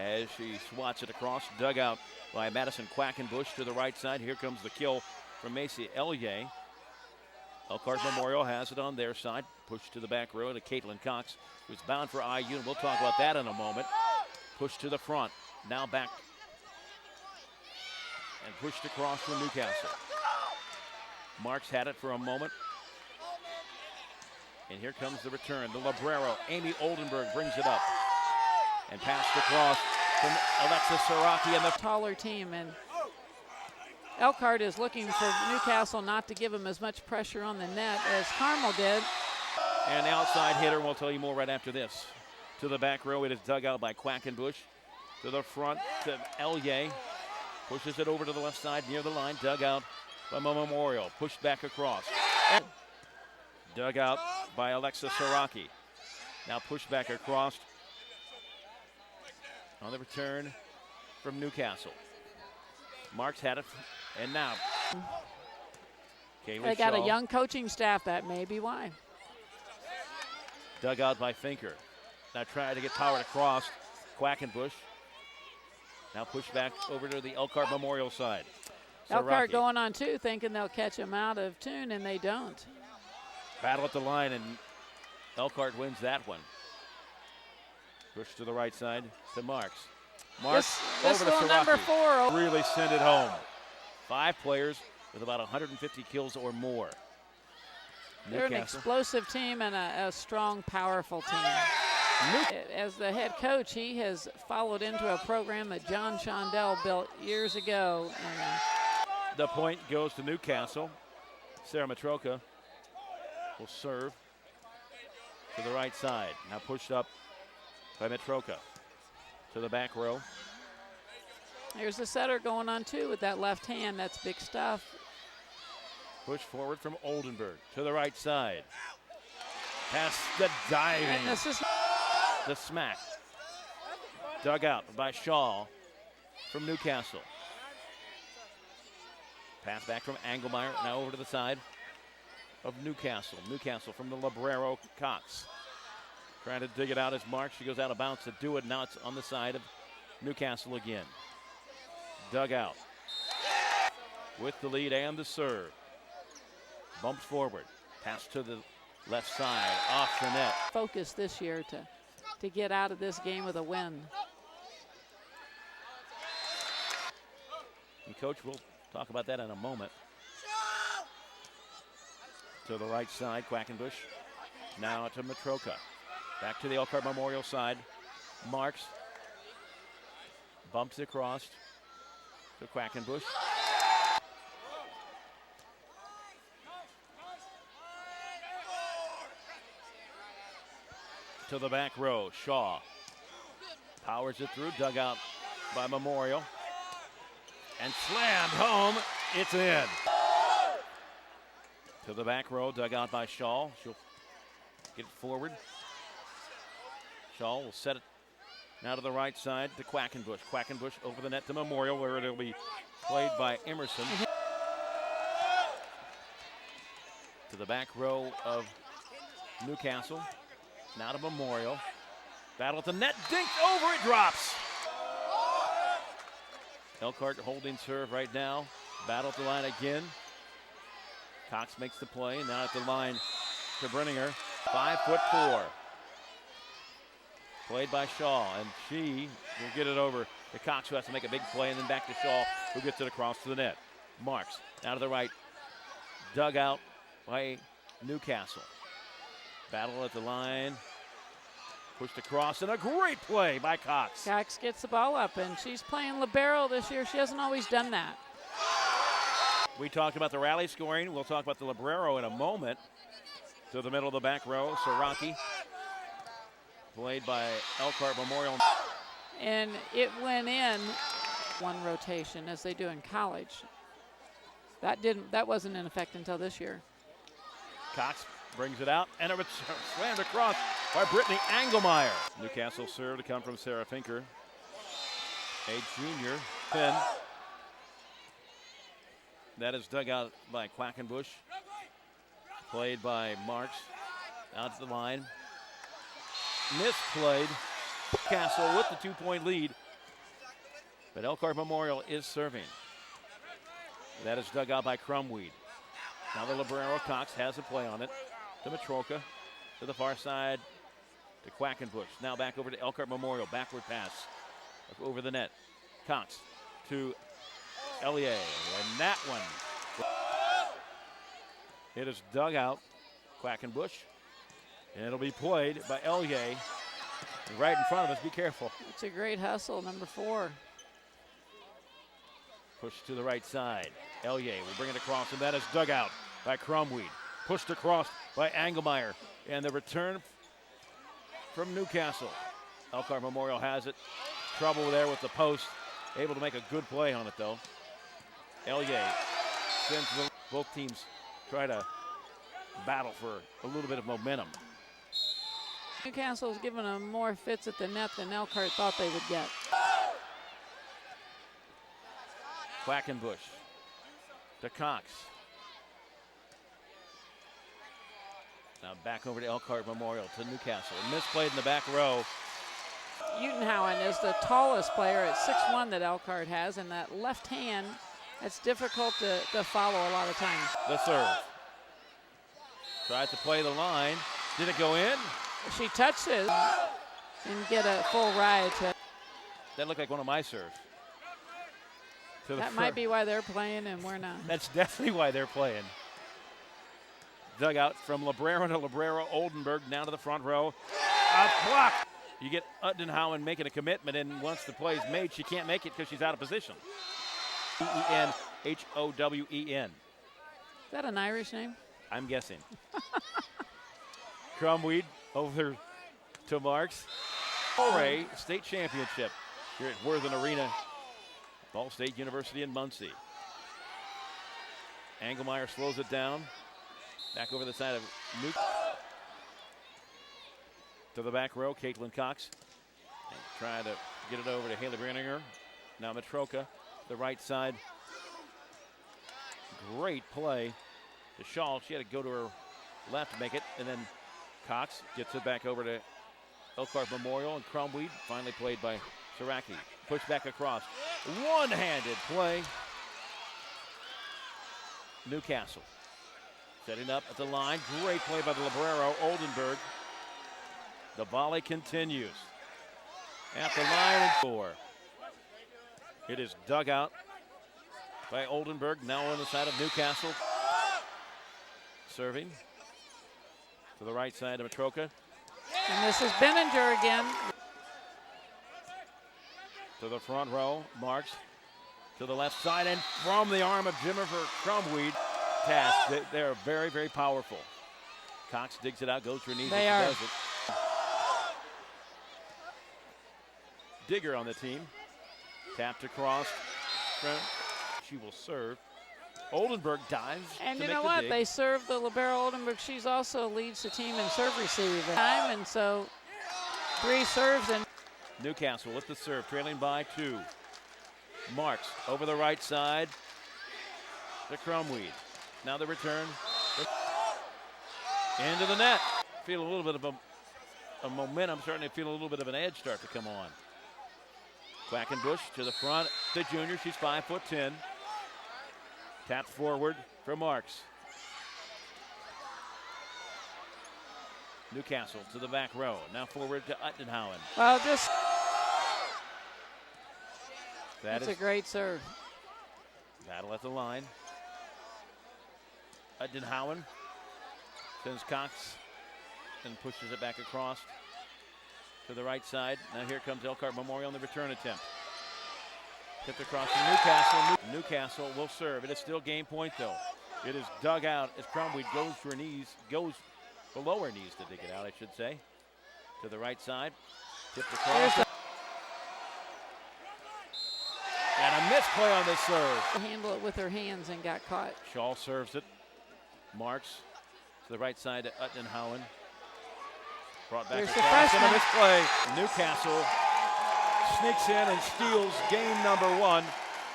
as she swats it across. Dug out by Madison Quackenbush to the right side. Here comes the kill from Macy Elye. Elkhart Memorial has it on their side. Push to the back row to Caitlin Cox, who's bound for IU, and we'll talk about that in a moment. Push to the front. Now back. And pushed across from Newcastle. Marks had it for a moment. And here comes the return. The Librero, Amy Oldenburg, brings it up. And passed across from Alexis Saraki and the taller team. And Elkhart is looking for Newcastle not to give them as much pressure on the net as Carmel did. And the outside hitter, we'll tell you more right after this. To the back row, it is dug out by Quackenbush. To the front to Elye. Pushes it over to the left side near the line. Dug out by Memorial. Pushed back across. And dug out by Alexis Saraki. Now pushed back across on the return from Newcastle. Marks had it, and now they got a young coaching staff. That may be why. Dug out by Finker. Now trying to get powered across. Quackenbush. Now pushed back over to the Elkhart Memorial side. Elkhart going on two, thinking they'll catch him out of tune, and they don't. Battle at the line, and Elkhart wins that one. Push to the right side to Marks. Marks this over to Saraki. number 4 really send it home. 5 players with about 150 kills or more. They're an explosive team and a strong, powerful team. As the head coach, he has followed into a program that John Shondell built years ago. And the point goes to Newcastle. Sarah Matroka will serve to the right side. Now pushed up by Matroka to the back row. Here's the setter going on two with that left hand. That's big stuff. Push forward from Oldenburg to the right side. Past the diving. And this is the smack. Dug out by Shaw from Newcastle. Pass back from Engelmeyer. Now over to the side of Newcastle. Newcastle from the Librero, Cox. Trying to dig it out as Marks. She goes out of bounds to do it. Now it's on the side of Newcastle again. Dug out with the lead and the serve. Bumped forward. Pass to the left side. Off the net. Focus this year to get out of this game with a win. And Coach, we'll talk about that in a moment. To the right side, Quackenbush. Now to Matroka. Back to the Elkhart Memorial side. Marks bumps across to Quackenbush. To the back row, Shaw powers it through, dug out by Memorial. And slammed home, it's in. To the back row, dug out by Shaw. She'll get it forward. Shaw will set it now to the right side to Quackenbush. Quackenbush over the net to Memorial, where it'll be played by Emerson. To the back row of Newcastle. Now to Memorial. Battle at the net, dinked over, it drops. Elkhart holding serve right now. Battle at the line again. Cox makes the play, now at the line to Brenninger. 5'4". Played by Shaw, and she will get it over to Cox, who has to make a big play, and then back to Shaw, who gets it across to the net. Marks, now to the right. Dug out by Newcastle. Battle at the line. Pushed across, and a great play by Cox. Cox gets the ball up, and she's playing libero this year. She hasn't always done that. We talked about the rally scoring. We'll talk about the Librero in a moment. To the middle of the back row, Saraki. Played by Elkhart Memorial. And it went in one rotation, as they do in college. That wasn't in effect until this year. Cox brings it out, and it slammed across by Brittany Engelmeyer. Newcastle serve to come from Sarah Finker, a junior. Finn. That is dug out by Quackenbush. Played by Marks. Out to the line. Misplayed. Newcastle with the 2-point lead But Elkhart Memorial is serving. That is dug out by Crumweed. Now the Librero Cox has a play on it to Matroka, to the far side, to Quackenbush. Now back over to Elkhart Memorial, backward pass over the net. Cox to Elie, and that one. It is dug out, Quackenbush, and it'll be played by Elie right in front of us. Be careful. It's a great hustle, number 4. Push to the right side. Elie will bring it across, and that is dug out by Crumweed. Pushed across by Engelmeyer, and the return from Newcastle. Elkhart Memorial has it. Trouble there with the post. Able to make a good play on it, though. Elie sends both teams try to battle for a little bit of momentum. Newcastle's given them more fits at the net than Elkhart thought they would get. Quackenbush to Cox. Now back over to Elkhart Memorial, to Newcastle. Misplayed in the back row. Utenhowen is the tallest player at 6'1" that Elkhart has, and that left hand, it's difficult to follow a lot of times. The serve. Tried to play the line. Did it go in? She touched it and get a full ride to. That looked like one of my serves. That might be why they're playing and we're not. That's definitely why they're playing. Dug out from Librero to Librero. Oldenburg down to the front row. A block. You get Utenhowen making a commitment, and once the play is made, she can't make it because she's out of position. Enhowen. Is that an Irish name? I'm guessing. Crumweed over to Marks. Foray state championship here at Worthen Arena, Ball State University in Muncie. Engelmeyer slows it down. Back over the side of Nuke. To the back row, Caitlin Cox. And trying to get it over to Haley Branninger. Now Matroka, the right side. Great play to Shaw. She had to go to her left to make it. And then Cox gets it back over to Elkhart Memorial, and Crumweed finally played by Saraki. Push back across. One-handed play. Newcastle setting up at the line. Great play by the Librero, Oldenburg. The volley continues. At the line and 4. It is dug out by Oldenburg, now on the side of Newcastle. Serving to the right side of Matroka. And this is Benninger again. To the front row, Marks to the left side, and from the arm of Jennifer Crumweed. Task. They're very, very powerful. Cox digs it out, goes to her knees. They are. Does it. Digger on the team. Tapped across. She will serve. Oldenburg dives. And to you make know the what? dig. They serve the Libero Oldenburg. She's also leads the team in serve receive time, and so 3 serves. And Newcastle with the serve, trailing by 2. Marks over the right side to Crumweed. Now the return into the net. Feel a little bit of a momentum, starting to feel a little bit of an edge start to come on. Quackenbush to the front. The junior, she's 5'10". Tapped forward for Marks. Newcastle to the back row. Now forward to Utenhowen. Well, that's a great serve. Battle at the line. Utenhowen sends Cox and pushes it back across to the right side. Now here comes Elkhart Memorial on the return attempt. Tipped across to Newcastle. Newcastle will serve. It is still game point, though. It is dug out as Crumweed goes to her knees, goes below her knees to dig it out, I should say. To the right side. Tipped across. And a misplay on this serve. Handle it with her hands and got caught. Shaw serves it. Marks to the right side to Utenhowen. Brought back across and a misplay. Newcastle sneaks in and steals game number 1.